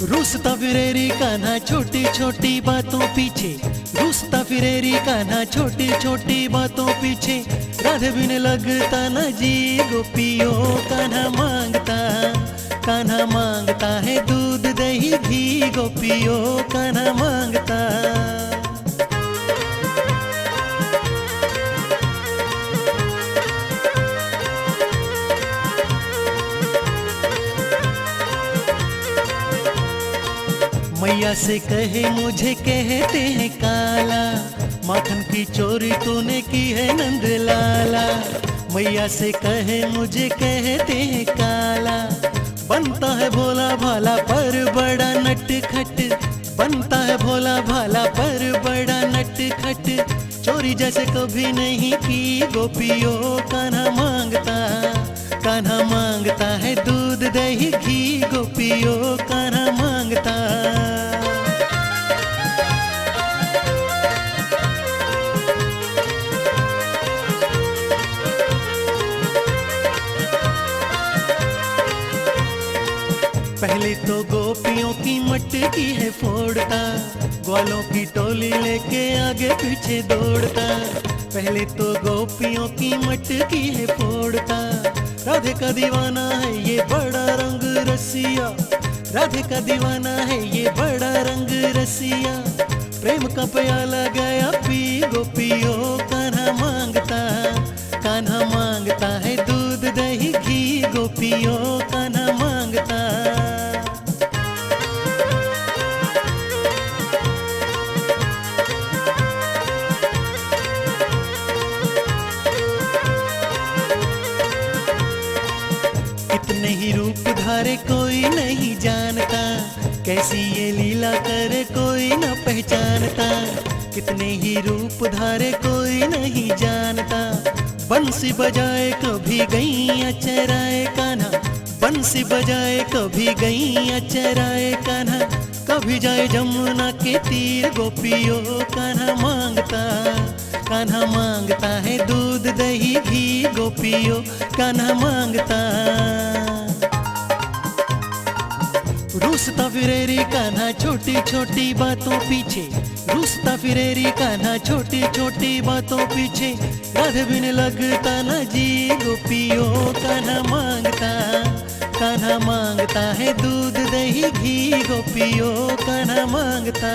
रूसता फिरेरी कान्हा छोटी छोटी बातों पीछे, रूसता फिरेरी कान्हा छोटी छोटी बातों पीछे। राधे बिन लगता न जी गोपियों, कान्हा मांगता है दूध दही घी गोपियों, कान्हा मांगता। मैया से कहे मुझे कहते हैं काला, माखन की चोरी तूने की है नंद लाला। मैया से कहे मुझे कहते हैं काला, बनता है भोला भाला पर बड़ा नटखट, बनता है भोला भाला पर बड़ा नटखट। चोरी जैसे कभी नहीं की गोपियों, कान्हा मांगता है दूध दही घी गोपियों, कान्हा मांगता। पहले तो गोपियों की मटकी है फोड़ता, ग्वालों की टोली लेके आगे पीछे दौड़ता। पहले तो गोपियों की मटकी है फोड़ता, राधे का दीवाना है ये बड़ा रंग रसिया, राधे का दीवाना है ये बड़ा रंग रसिया। प्रेम का प्याला गया पी गोपियों, कान्हा मांगता है दूध दही घी गोपियों, कान्हा मांगता। कितने ही रूप धारे कोई नहीं जानता, कैसी ये लीला करे कोई न पहचानता। कितने ही रूप धारे कोई नहीं जानता, बंसी बजाए कभी गैया चराए कान्हा, बंसी बजाए कभी गैया चराए कान्हा। कभी जाए जमुना के तीर गोपियों, कान्हा मांगता है दूध दही घी गोपियों, कान्हा मांगता। रूसता फिरेरी कान्हा छोटी छोटी बातों पीछे, रूसता फिरेरी कान्हा छोटी छोटी बातों पीछे। राधे बिन लगता न जी गोपियों, कान्हा मांगता है दूध दही घी गोपियों, कान्हा मांगता।